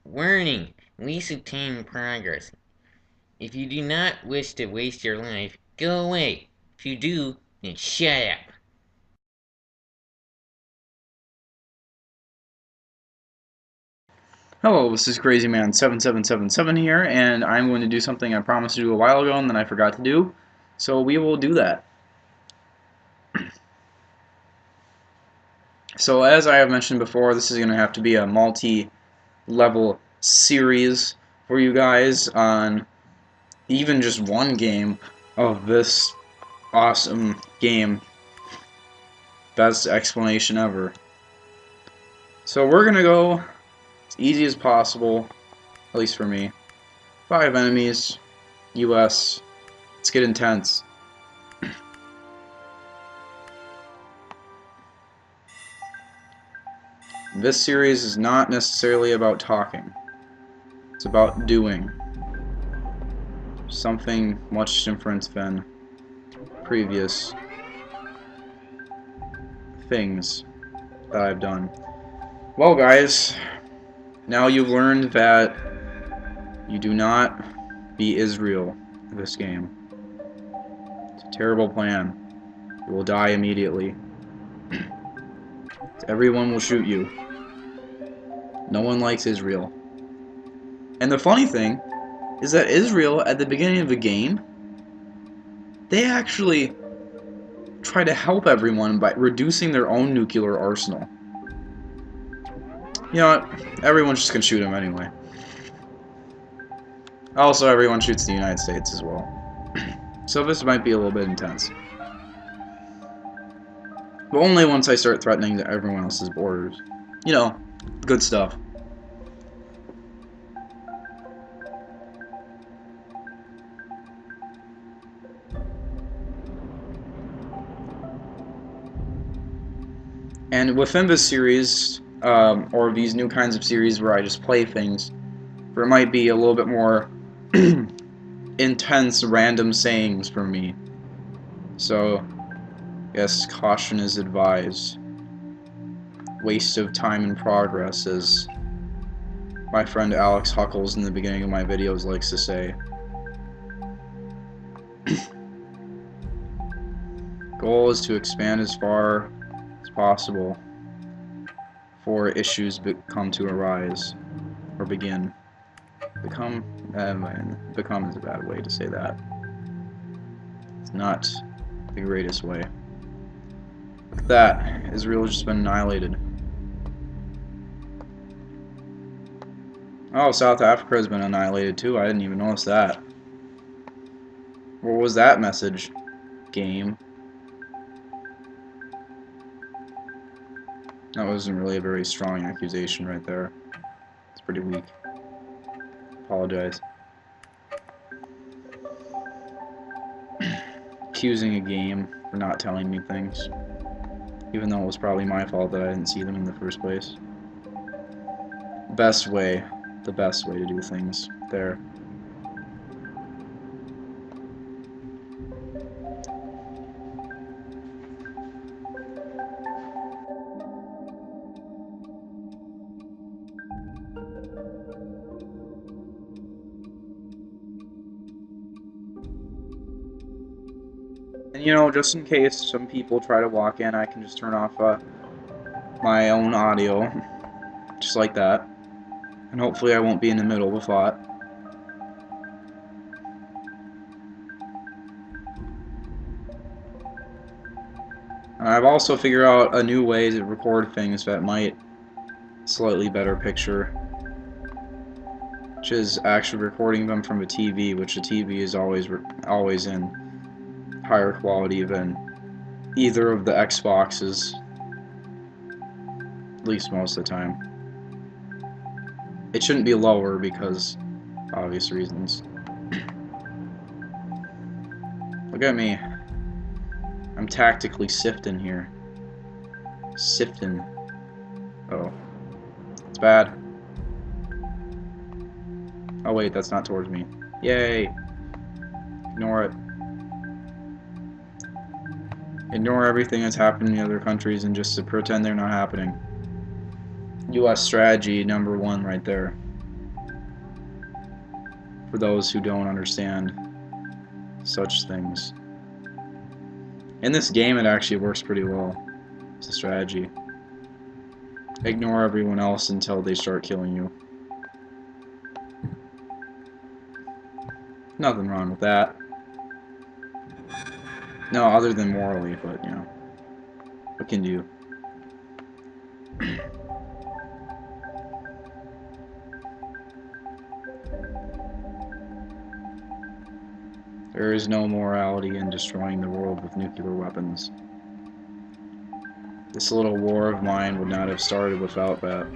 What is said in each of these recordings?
Warning! Lease obtained progress. If you do not wish to waste your life, go away. If you do, then shut up. Hello, this is Crazy Man 7777 here, and I'm going to do something I promised to do a while ago and then I forgot to do. So we will do that. So as I have mentioned before, this is going to have to be a multi-level series for you guys on even just one game of this awesome game. Best explanation ever. So we're going to go as easy as possible, at least for me. 5 enemies, US. Let's get intense. This series is not necessarily about talking. It's about doing something much different than previous things that I've done. Well, guys, now you've learned that you do not be Israel in this game. It's a terrible plan. You will die immediately. Everyone will shoot you. No one likes Israel. And the funny thing is that Israel, at the beginning of the game, they actually try to help everyone by reducing their own nuclear arsenal. You know what? Everyone's just gonna shoot him anyway. Also, everyone shoots the United States as well. So this might be a little bit intense. But only once I start threatening everyone else's borders. You know, good stuff. And within this series, or these new kinds of series where I just play things, there might be a little bit more intense random sayings from me. So, yes, caution is advised. Waste of time and progress, as my friend Alex Huckles in the beginning of my videos likes to say. Goal is to expand as far as possible before issues come to arise or begin. Become is a bad way to say that. It's not the greatest way. Look at that. Israel has just been annihilated. Oh, South Africa has been annihilated too. I didn't even notice that. What was that message? Game. That wasn't really a very strong accusation right there. It's pretty weak. Apologize. Accusing a game for not telling me things. Even though it was probably my fault that I didn't see them in the first place. The best way to do things there. And you know, just in case some people try to walk in, I can just turn off my own audio, just like that. And hopefully I won't be in the middle of a thought. And I've also figured out a new way to record things that might slightly better picture, which is actually recording them from a TV, which the TV is always in higher quality than either of the Xboxes, at least most of the time. It shouldn't be lower because obvious reasons. Look at me. I'm tactically sifting here. Sifting. Oh. It's bad. Oh wait, that's not towards me. Yay! Ignore it. Ignore everything that's happened in the other countries and just to pretend they're not happening. US strategy #1 right there. for those who don't understand such things. In this game, it actually works pretty well. It's a strategy. Ignore everyone else until they start killing you. Nothing wrong with that. No, other than morally, but, you know. What can you do? There is no morality in destroying the world with nuclear weapons. This little war of mine would not have started without that.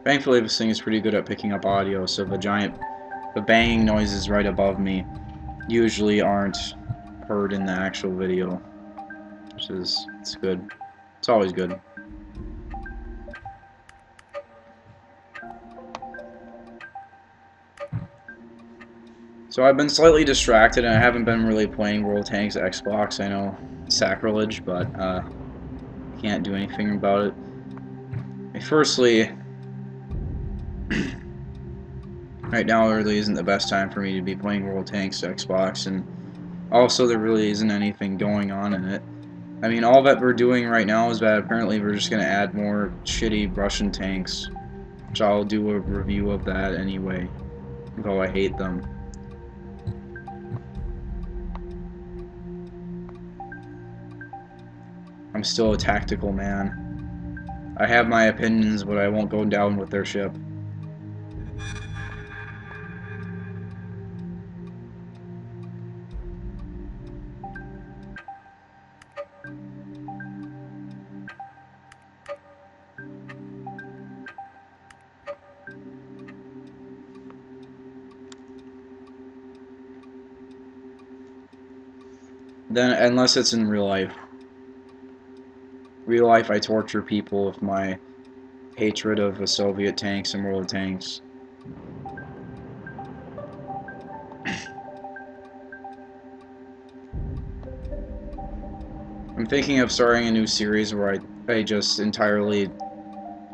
Thankfully, this thing is pretty good at picking up audio, so the banging noises right above me usually aren't heard in the actual video, which is, it's good. It's always good. So I've been slightly distracted, and I haven't been really playing World of Tanks Xbox. I know, sacrilege, but can't do anything about it. Firstly, right now really isn't the best time for me to be playing World Tanks Xbox, and also there really isn't anything going on in it. I mean, all that we're doing right now is that apparently we're just going to add more shitty Russian tanks, which I'll do a review of that anyway, though I hate them. I'm still a tactical man. I have my opinions, but I won't go down with their ship. Then, unless it's in real life. Real life, I torture people with my hatred of the Soviet tanks and World Tanks. I'm thinking of starting a new series where I just entirely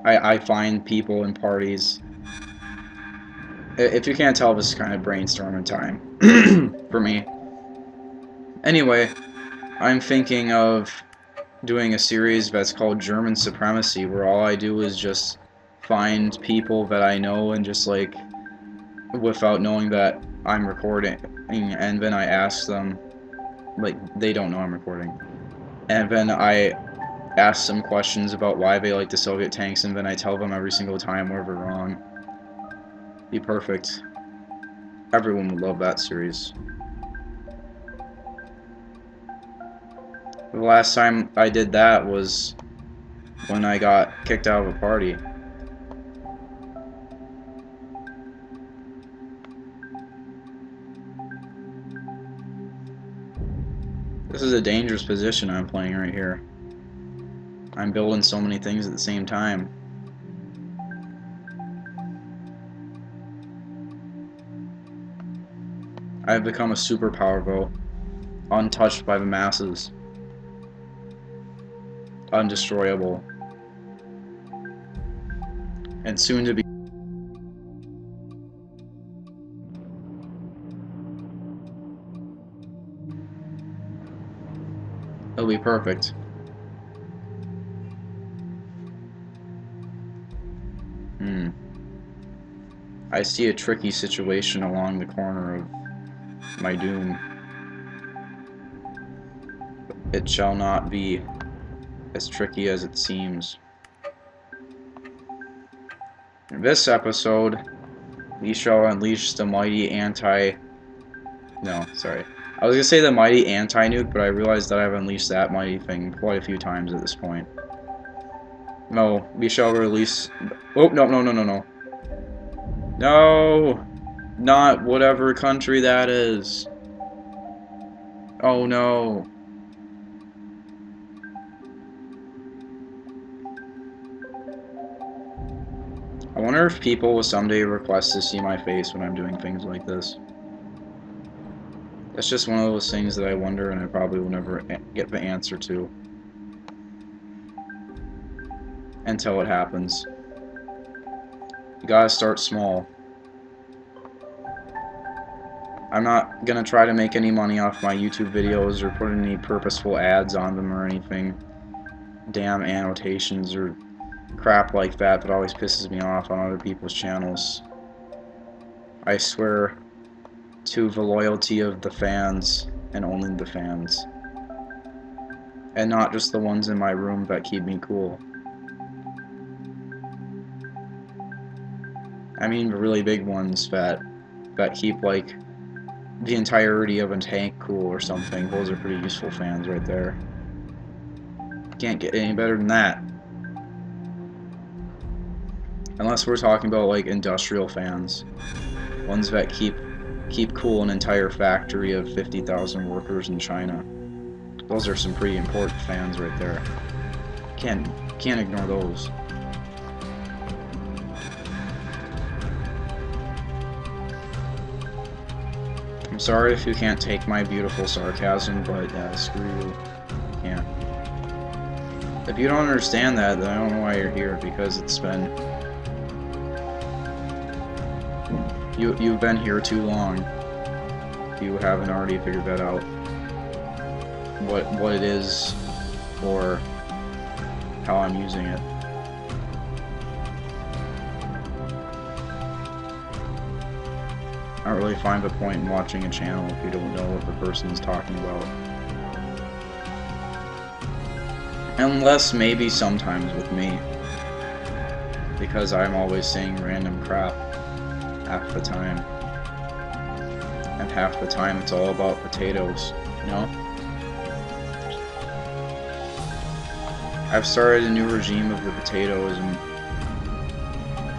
I find people in parties. If you can't tell, this is kind of brainstorming time for me. Anyway, I'm thinking of doing a series that's called German Supremacy, where all I do is just find people that I know and just like, without knowing that I'm recording, and then I ask them, like, they don't know I'm recording, and then I ask them questions about why they like the Soviet tanks, and then I tell them every single time where they're wrong. Be perfect. Everyone would love that series. The last time I did that was when I got kicked out of a party. This is a dangerous position I'm playing right here. I'm building so many things at the same time. I've become a superpower, though. Untouched by the masses. Undestroyable. And soon to be. It'll be perfect. I see a tricky situation along the corner of my doom. It shall not be as tricky as it seems. In this episode, we shall unleash the mighty No, sorry. I was gonna say the mighty anti-nuke, but I realized that I've unleashed that mighty thing quite a few times at this point. No, we shall release... Oh, no, no, no, no, no. No! Not whatever country that is. Oh no. I wonder if people will someday request to see my face when I'm doing things like this. That's just one of those things that I wonder, and I probably will never get the answer to until it happens. You gotta start small. I'm not gonna try to make any money off my YouTube videos or put any purposeful ads on them or anything. Damn annotations or crap like that always pisses me off on other people's channels. I swear to the loyalty of the fans and only the fans. And not just the ones in my room that keep me cool. I mean the really big ones that keep like the entirety of a tank cool or something. Those are pretty useful fans right there. Can't get any better than that. Unless we're talking about like industrial fans. Ones that keep cool an entire factory of 50,000 workers in China. Those are some pretty important fans right there. Can't ignore those. I'm sorry if you can't take my beautiful sarcasm, but yeah, screw you. Can't. If you don't understand that, then I don't know why you're here, because it's been... You've been here too long. If you haven't already figured that out. What it is, or how I'm using it. I don't really find the point in watching a channel if you don't know what the person is talking about. Unless maybe sometimes with me. Because I'm always saying random crap half the time. And half the time it's all about potatoes, you know? I've started a new regime of the potatoes, and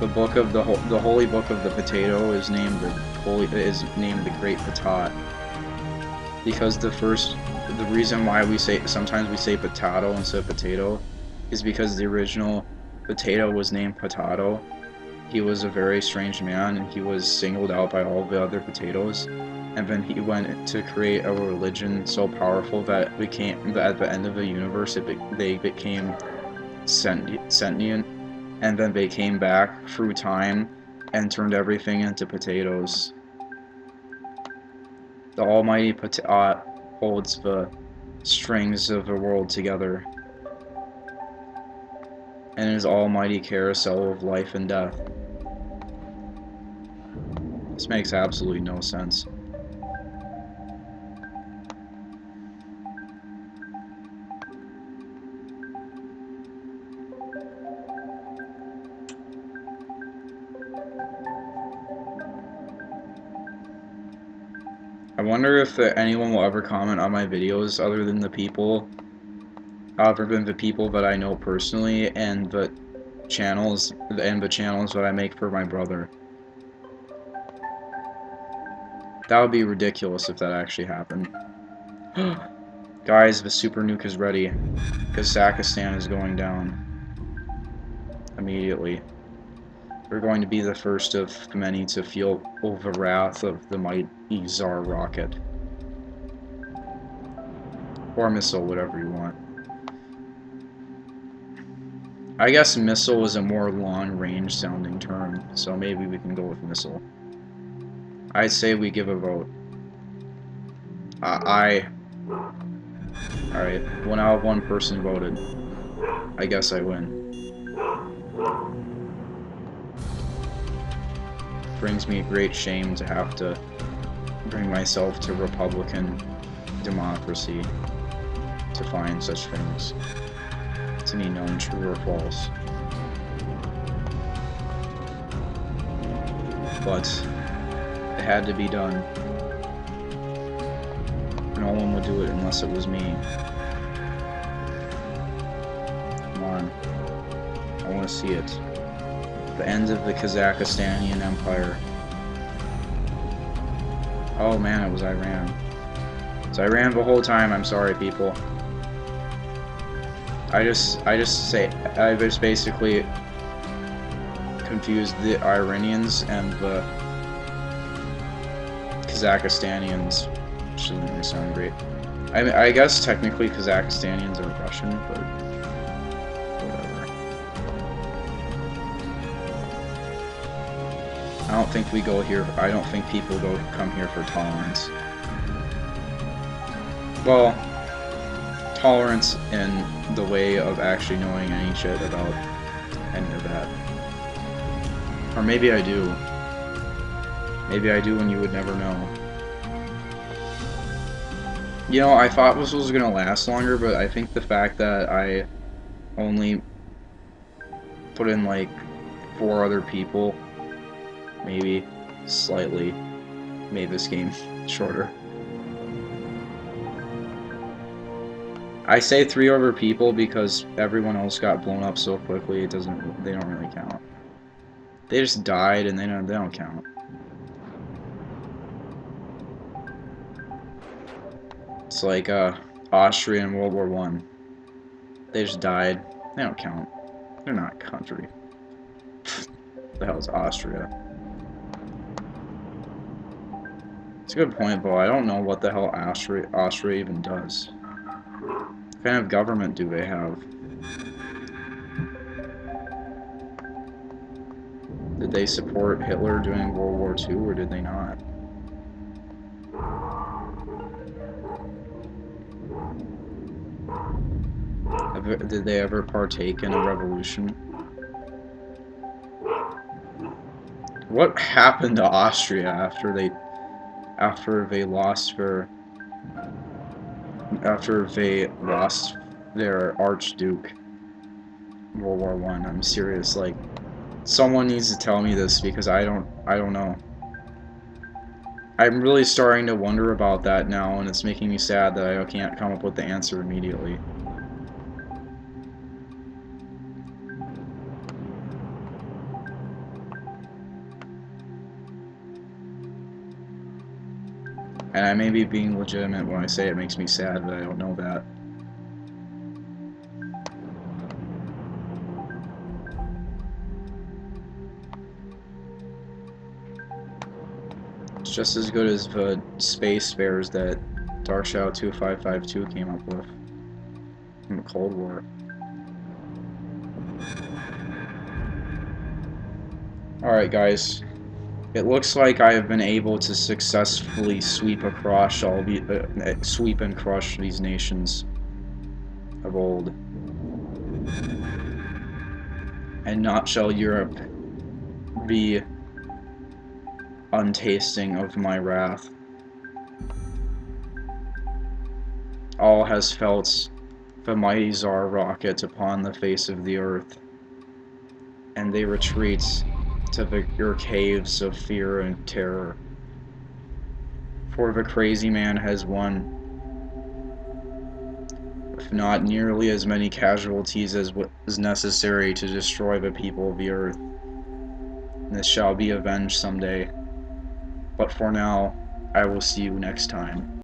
the book of the holy book of the potato is named the Great Patat, because the reason why sometimes we say potato instead of potato is because the original potato was named Potato. He was a very strange man, and he was singled out by all the other potatoes, and then he went to create a religion so powerful that at the end of the universe they became sentient, and then they came back through time and turned everything into potatoes. The almighty Patat holds the strings of the world together, and his almighty carousel of life and death. This makes absolutely no sense. I wonder if anyone will ever comment on my videos other than the people that I know personally, and the channels that I make for my brother. That would be ridiculous if that actually happened. Guys, the super nuke is ready. Kazakhstan is going down immediately. We're going to be the first of many to feel the wrath of the mighty Tsar rocket. Or missile, whatever you want. I guess missile is a more long-range sounding term, so maybe we can go with missile. I'd say we give a vote. Alright, well now one person voted. I guess I win. Brings me great shame to have to bring myself to Republican democracy to find such things to be known true or false. But it had to be done. No one would do it unless it was me. Come on. I want to see it. The end of the Kazakhstanian Empire. Oh man, it was Iran. It's Iran the whole time. I'm sorry, people. I just basically confused the Iranians and the Kazakhstanians, which doesn't really sound great. I guess technically Kazakhstanians are Russian, but whatever. I don't think we go here. I don't think people come here for tolerance. Well, tolerance in the way of actually knowing any shit about any of that. Or maybe I do. Maybe I do and you would never know. You know, I thought this was gonna last longer, but I think the fact that I only put in like 4 other people, maybe slightly, made this game shorter. I say 3 other people because everyone else got blown up so quickly. They don't really count. They just died and they don't count. It's like Austria in World War I. They just died. They don't count. They're not a country. The hell is Austria? It's a good point, Bo. I don't know what the hell Austria even does. What kind of government do they have? Did they support Hitler during World War II, or did they not? Did they ever partake in a revolution? What happened to Austria after they lost their Archduke in World War I? I'm serious. Like, someone needs to tell me this because I don't know. I'm really starting to wonder about that now, and it's making me sad that I can't come up with the answer immediately. And I may be being legitimate when I say it makes me sad that I don't know that. It's just as good as the space spares that Dark Shadow 2552 came up with in the Cold War. Alright guys, it looks like I have been able to successfully sweep and crush these nations of old. And not shall Europe be untasting of my wrath. All has felt the mighty Tsar rocket upon the face of the earth, and they retreat to your caves of fear and terror. For the crazy man has won, with not nearly as many casualties as was necessary to destroy the people of the earth. And this shall be avenged someday. But for now, I will see you next time.